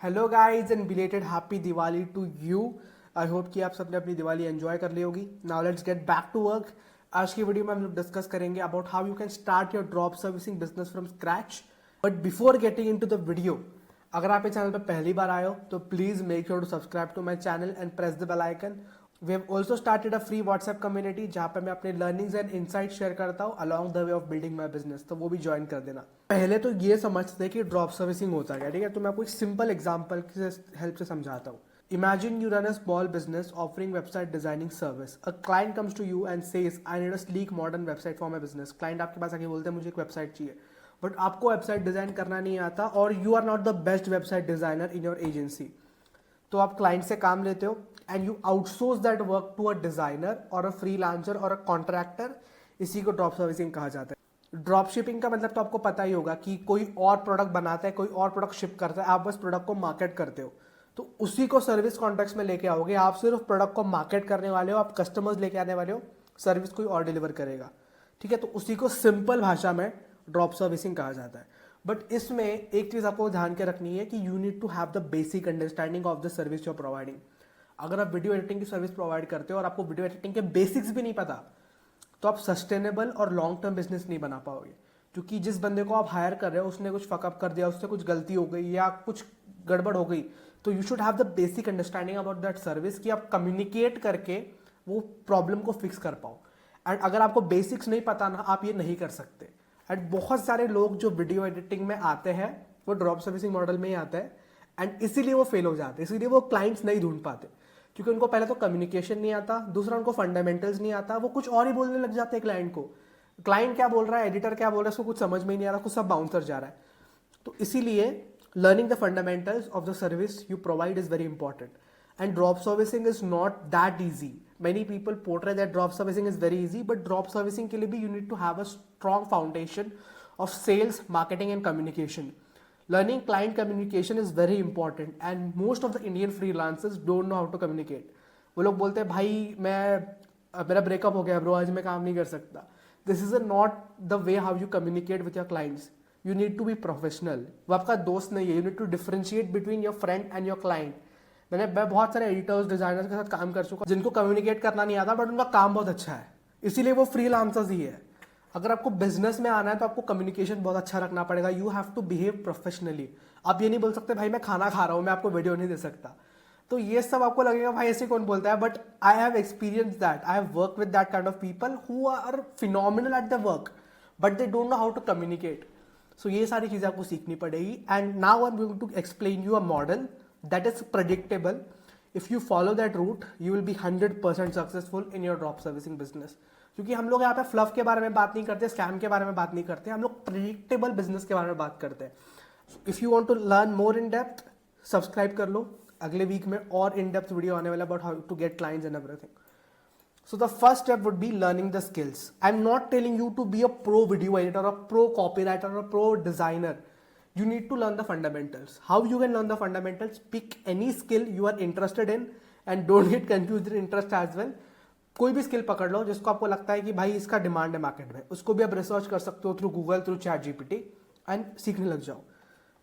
Hello guys and belated happy Diwali to you. I hope कि आप सबने अपनी दिवाली एंजॉय कर ली होगी। Now let's get back to work. आज की वीडियो में हम लोग डिस्कस करेंगे about how you can start your drop servicing business from scratch. But before getting into the video, अगर आप इस चैनल पर पहली बार आए हो तो please make sure to subscribe to my channel and press the bell icon. We have also started a free WhatsApp community जहां पे मैं अपने लर्निंग्स एंड इनसाइट शेयर करता हूँ along the way of building my business, तो वो भी join कर देना। पहले तो ये समझते हैं कि ड्रॉप सर्विसिंग होता है, ठीक है। तो मैं आपको एक सिंपल एग्जांपल की हेल्प से समझाता हूँ। Imagine you run a small business offering website designing service. A client comes to you and says, I need a sleek modern website for my business. Client आपके पास आके बोलते हैं मुझे एक वेबसाइट चाहिए, बट आपको वेबसाइट डिजाइन करना नहीं आता और you are not the best website designer in your agency. तो आप क्लाइंट से काम लेते हो and you outsource that work to a designer और अ फ्रीलांसर और अ कॉन्ट्रैक्टर। इसी को ड्रॉप सर्विसिंग कहा जाता है। ड्रॉप शिपिंग का मतलब तो आपको पता ही होगा कि कोई और प्रोडक्ट बनाता है, कोई और प्रोडक्ट शिप करता है, आप बस प्रोडक्ट को मार्केट करते हो। तो उसी को सर्विस कॉन्टेक्स्ट में लेके आओगे। आप सिर्फ प्रोडक्ट को मार्केट करने वाले हो, आप कस्टमर्स लेके आने वाले हो, सर्विस कोई और डिलीवर करेगा, ठीक है। तो उसी को सिंपल भाषा में ड्रॉप सर्विसिंग कहा जाता है। बट इसमें एक चीज आपको ध्यान के रखनी है कि you need to have the basic understanding of the service you are providing. अगर आप वीडियो एडिटिंग की सर्विस प्रोवाइड करते हो और आपको वीडियो एडिटिंग के बेसिक्स भी नहीं पता, तो आप सस्टेनेबल और लॉन्ग टर्म बिजनेस नहीं बना पाओगे। क्योंकि जिस बंदे को आप हायर कर रहे हो उसने कुछ फकअप कर दिया, उससे कुछ गलती हो गई या कुछ गड़बड़ हो गई, तो you should have the basic understanding about that service कि आप कम्युनिकेट करके वो प्रॉब्लम को फिक्स कर पाओ। एंड अगर आपको बेसिक्स नहीं पता ना, आप ये नहीं कर सकते। एंड बहुत सारे लोग जो वीडियो एडिटिंग में आते हैं वो ड्रॉप सर्विसिंग मॉडल में ही आते हैं एंड इसीलिए वो फेल हो जाते हैं, इसीलिए वो क्लाइंट्स नहीं ढूंढ पाते। क्योंकि उनको पहले तो कम्युनिकेशन नहीं आता, दूसरा उनको फंडामेंटल्स नहीं आता, वो कुछ और ही बोलने लग जाते हैं क्लाइंट को। क्लाइंट क्या बोल रहा है, एडिटर क्या बोल रहा है, उसको कुछ समझ में ही नहीं आ रहा, कुछ सब बाउंसर जा रहा है। तो इसीलिए learning the fundamentals of the service you provide is very important. And drop servicing is not that easy. Many people portray that drop servicing is very easy, but drop servicing के लिए भी you need to have a strong foundation of sales, marketing and communication. Learning client communication is very important and most of the Indian freelancers don't know how to communicate. वो लोग बोलते हैं भाई मेरा breakup हो गया ब्रो, आज मैं काम नहीं कर सकता। This is not the way how you communicate with your clients. You need to be professional. वो आपका दोस्त नहीं है। You need to differentiate between your friend and your client. मैं बहुत सारे एडिटर्स डिजाइनर्स के साथ काम कर चुका जिनको कम्युनिकेट करना नहीं आता, बट उनका काम बहुत अच्छा है, इसीलिए वो फ्रीलांसर्स ही है। अगर आपको बिजनेस में आना है तो आपको कम्युनिकेशन बहुत अच्छा रखना पड़ेगा। You have to behave professionally. आप ये नहीं बोल सकते भाई मैं खाना खा रहा हूँ, मैं आपको वीडियो नहीं दे सकता। तो ये सब आपको लगेगा भाई ऐसे कौन बोलता है, but I have experience that. I have work with that kind of people who are phenomenal at the work but they don't know how to communicate. So ये सारी चीजें आपको सीखनी पड़ेगी। And now I am going to explain you a model that is predictable. If you follow that route you will be 100% successful in your drop servicing business. क्योंकि हम लोग यहाँ पे फ्लफ के बारे में बात नहीं करते, स्कैम के बारे में बात नहीं करते, हम लोग प्रेडिक्टेबल बिजनेस के बारे में बात करते हैं। If you want to learn more in depth, subscribe कर लो। अगले वीक में और इन डेप्थ वीडियो आने वाला about how to get clients and everything. So the first step would be learning the skills. I'm not telling you to be a pro video editor or a pro copywriter or a pro designer. You need to learn the fundamentals. How you can learn the fundamentals? Pick any skill you are interested in and don't get confused in interest as well. कोई भी skill पकड़ लो जिसको आपको लगता है कि भाई इसका डिमांड है मार्केट में, उसको भी आप रिसर्च कर सकते हो through Google, through chat GPT and सीखने लग जाओ।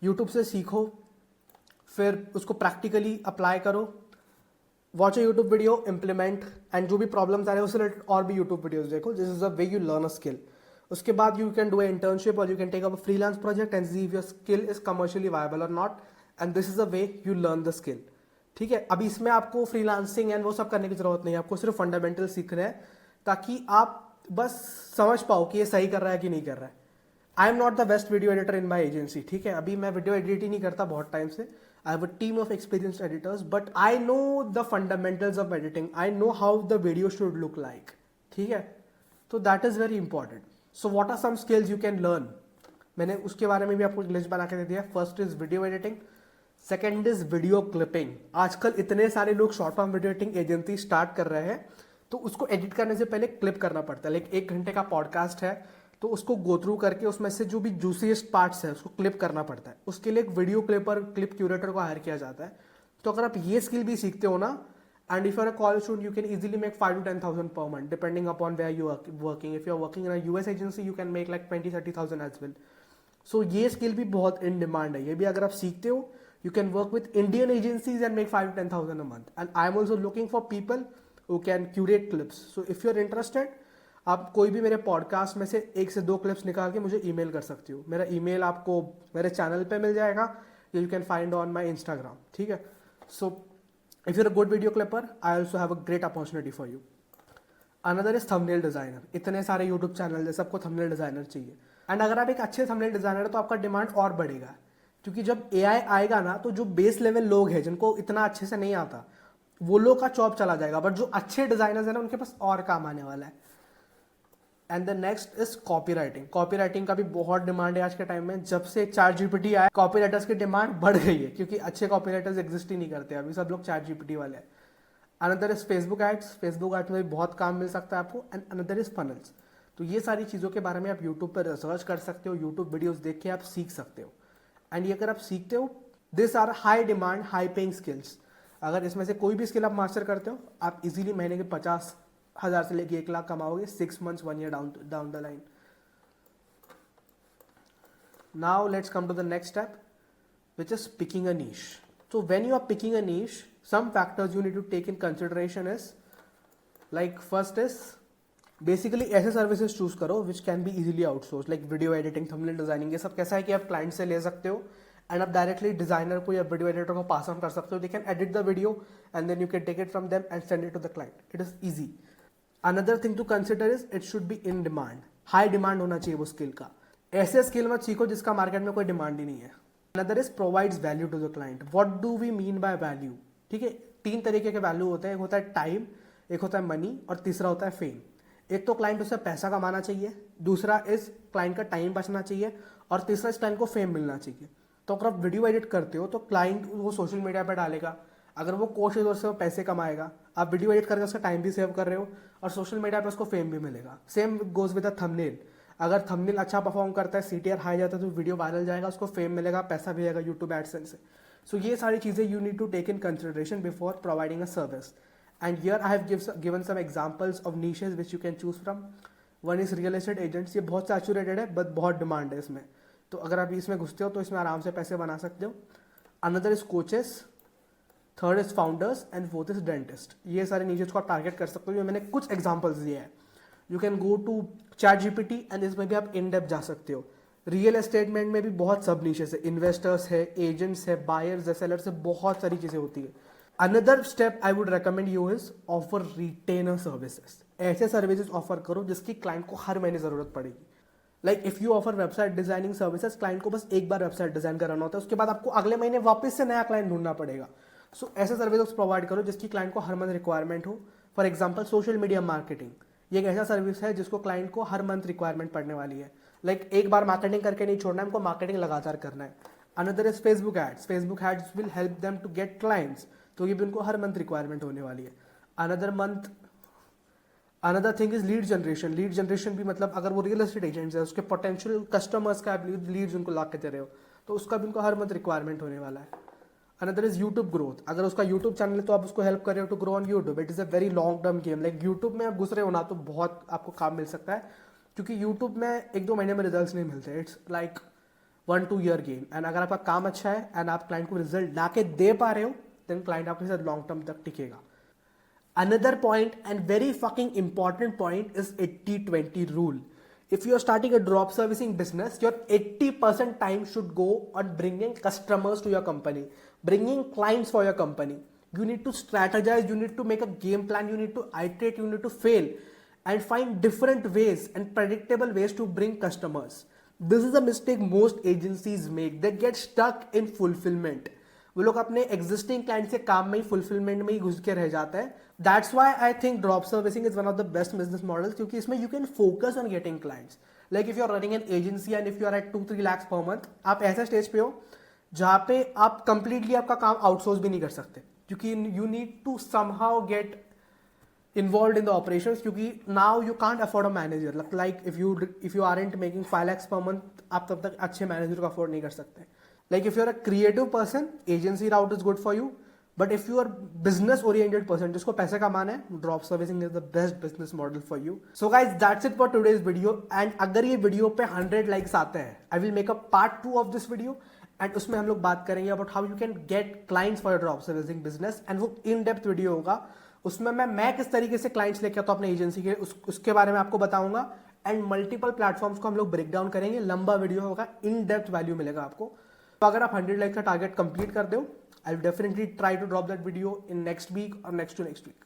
यूट्यूब से सीखो, फिर उसको प्रैक्टिकली अप्लाई करो। Watch a YouTube video, implement, and जो भी प्रॉब्लम्स आ रहे हैं उससे रिलेटेड और भी यूट्यूब वीडियोस देखो। This is a way you learn a skill. उसके बाद you can do a internship or you can take up a freelance project and see if your skill is commercially viable or not, and this is a way you learn the skill, ठीक है। अभी इसमें आपको freelancing and वो सब करने की जरूरत नहीं है, आपको सिर्फ फंडामेंटल सीखने हैं ताकि आप बस समझ पाओ कि ये सही कर रहा है कि नहीं कर रहा है। I am not the best video editor in my agency, ठीक है। अभी मैं वीडियो एडिट ही नहीं करता बहुत टाइम से। I have a team of experienced editors, but I know the fundamentals of editing. I know how the video should look like. ठीक है, तो that is very important. So what are some skills you can learn? मैंने उसके बारे में भी आपको एक लिस्ट बना के दे दिया। First is video editing, second is video clipping. आजकल इतने सारे लोग short form video editing agency start कर रहे हैं, तो उसको एडिट करने से पहले क्लिप करना पड़ता है। लाइक 1 घंटे का पॉडकास्ट है तो उसको गो थ्रू करके उसमें से जो भी जूसीएस्ट पार्ट्स है उसको क्लिप करना पड़ता है। उसके लिए एक वीडियो क्लिपर, क्लिप क्यूरेटर को हायर किया जाता है। तो अगर आप ये स्किल भी सीखते हो ना, and if you are a college student you can easily make 5 to 10,000 per month depending upon where you are working. If you are working in a US agency you can make like 20-30,000 as well. So ये skill भी बहुत in demand है। ये भी अगर आप सीखते हो You can work with Indian agencies and make 5 to 10,000 a month. And I'm also looking for people who can curate clips. So if you're interested, आप कोई भी मेरे पॉडकास्ट में से 1 से 2 क्लिप्स निकाल के मुझे ईमेल कर सकती हो. मेरा ईमेल आपको मेरे चैनल पे मिल जाएगा. You can find on my Instagram. ठीक है. So if you're a good video clipper, I also have a great opportunity for you. Another is thumbnail designer. इतने सारे YouTube चैनल है, सबको thumbnail designer चाहिए. एंड अगर आप एक अच्छे thumbnail designer है तो आपका डिमांड और बढ़ेगा, क्योंकि जब AI आएगा ना तो जो बेस लेवल लोग हैं जिनको इतना अच्छे से नहीं आता वो लोग का जॉब चला जाएगा, बट जो अच्छे डिजाइनर्स हैं ना उनके पास और काम आने वाला है. And the next is copy writing. Copy writing का भी बहुत डिमांड है आज के टाइम में. जब से ChatGPT आया कॉपी राइटर्स की डिमांड बढ़ गई है, क्योंकि अच्छे कॉपी राइटर्स एग्जिस्ट ही नहीं करते अभी, सब लोग ChatGPT वाले हैं. Another is Facebook ads. Facebook ads में भी बहुत काम मिल सकता है आपको. And another is funnels. तो ये सारी चीज़ों के बारे में आप यूट्यूब पर रिसर्च कर सकते हो, यूट्यूब वीडियोज देख के आप सीख सकते हो. एंड ये अगर आप सीखते हो, this are high demand high paying skills. अगर इसमें से कोई भी स्किल आप मास्टर करते हो, आप इजीली महीने के 50,000 से लेके 1 लाख कमाओगे 6 months 1 year down the line. Now let's come to the next step, which is picking a niche. So when you are picking a niche, some factors you need to take in consideration is, like first is basically ऐसे services choose करो which can be easily outsourced, like video editing, thumbnail designing. ये सब कैसा है कि आप client से ले सकते हो एंड आप डायरेक्टली डिजाइनर को या वीडियो एडिटर को पास ऑन कर सकते हो. They can edit the video and then you can take it from them and send it to the client. It is easy. Another thing to consider is it should be in demand. High demand होना चाहिए वो skill का. ऐसे skill मत सीखो जिसका market में कोई डिमांड ही नहीं है. Another is provides value to the client. What do we mean by value? ठीक है, 3 तरीके के वैल्यू होते हैं. एक होता है टाइम, एक होता है मनी और तीसरा होता है फेम. एक तो क्लाइंट उससे पैसा कमाना चाहिए, दूसरा इज क्लाइंट का टाइम बचना चाहिए और तीसरा इस क्लाइंट को फेम मिलना चाहिए. तो अगर आप वीडियो एडिट करते हो तो क्लाइंट वो सोशल मीडिया पर डालेगा. अगर वो कोशिश और से वो पैसे कमाएगा, आप वीडियो एडिट करके उसका टाइम भी सेव कर रहे हो और सोशल मीडिया पर उसको फेम भी मिलेगा. Same goes with a thumbnail. अगर थंबनेल अच्छा परफॉर्म करता है, CTR हाई जाता है तो वीडियो वायरल जाएगा, उसको फेम मिलेगा, पैसा भी आएगा यूट्यूब एडसेंस से. सो ये सारी चीज़ें you need to take in consideration before providing a service. And here I have given some examples of niches which you can choose from. One is real estate agents. ये बहुत saturated है but बहुत demand है इसमें, तो अगर आप इसमें घुसते हो तो इसमें आराम से पैसे बना सकते हो. Another is coaches, third is founders and fourth is dentist. ये सारे नीशेस को आप टारगेट कर सकते हो. ये मैंने कुछ एग्जांपल्स दिए हैं. You can go to ChatGPT and इसमें भी आप इन डेप्थ जा सकते हो. रियल एस्टेटमेंट में भी बहुत सब नीशेस है. इन्वेस्टर्स है, एजेंट्स है, बायर्स है, सेलर्स है, बहुत सारी चीजें होती है. Another step I would recommend you is offer retainer services. ऐसे सर्विसेज ऑफर करो जिसकी क्लाइंट को हर महीने जरूरत पड़ेगी. Like if you offer website designing services, client को बस एक बार वेबसाइट डिजाइन कराना होता है, उसके बाद आपको अगले महीने वापस से नया क्लाइंट ढूंढना पड़ेगा. सो ऐसे सर्विसेज प्रोवाइड करो जिसकी क्लाइंट को हर मंथ रिक्वायरमेंट हो. For example social media marketing, ये एक ऐसा सर्विस है जिसको क्लाइंट को हर मंथ रिक्वायरमेंट पड़ने वाली है. लाइक एक बार मार्केटिंग करके नहीं छोड़ना है, हमको मार्केटिंग लगातार करना है. Another is Facebook ads. Facebook ads will help them to get clients, तो ये भी उनको हर मंथ रिक्वायरमेंट होने वाली है. Another thing is lead generation. Lead generation भी मतलब अगर वो रियल एस्टेट एजेंट्स है, उसके पोटेंशियल कस्टमर्स का आप लीड्स उनको ला के दे रहे हो, तो उसका भी उनको हर मंथ रिक्वायरमेंट होने वाला है. Another is YouTube growth. अगर उसका यूट्यूब चैनल है तो आप उसको हेल्प कर रहे हो to grow on YouTube. It is a very long term game. Like YouTube में आप घुस रहे हो ना तो बहुत आपको काम मिल सकता है, क्योंकि यूट्यूब में 1-2 महीने में रिजल्ट नहीं मिलते. It's like 1-2 year game. And अगर आपका काम अच्छा है एंड आप क्लाइंट को रिजल्ट ला के दे पा रहे हो, देन क्लाइंट आपके साथ लॉन्ग टर्म तक टिकेगा. Another point and very fucking important point is 80-20 rule. If you are starting a drop servicing business, your 80% time should go on bringing customers to your company, bringing clients for your company. You need to strategize, you need to make a game plan, you need to iterate, you need to fail and find different ways and predictable ways to bring customers. This is a mistake most agencies make. They get stuck in fulfillment. वो लोग अपने existing client से काम में ही fulfilment में ही घुस के रह जाता है. That's why I think drop servicing is one of the best business model, क्योंकि इसमें you can focus on getting clients. Like if you are running an agency and if you are at 2-3 lakhs per month, आप ऐसे stage पे हो जहां पे आप completely आपका काम आउटसोर्स भी नहीं कर सकते, क्योंकि you need to somehow get involved in the operations, क्योंकि now you can't afford a manager. Like if you aren't making 5 lakhs per month, आप तब तक अच्छे मैनेजर को अफोर्ड नहीं कर सकते. Like if you're a creative person, agency route is good for you. But if you are business oriented person जिसको पैसे कमाना है, drop servicing is the best business model for you. So guys, that's it for today's video. And अगर ये video पे 100 likes आते हैं, I will make a part 2 of this video. And उसमें हम लोग बात करेंगे about how you can get clients for your drop servicing business, and वो इन डेप्थ वीडियो होगा। उसमें मैं किस तरीके से क्लाइंट्स लेके आता हूं अपने एजेंसी के, उसके बारे में आपको बताऊंगा। एंड मल्टीपल प्लेटफॉर्म्स को हम लोग ब्रेक डाउन करेंगे, लंबा वीडियो होगा, इन डेप्थ वैल्यू मिलेगा आपको। तो अगर आप 100 लाइक का टारगेट कंप्लीट कर दो, I will definitely try to drop that video in next week और नेक्स्ट टू नेक्स्ट वीक।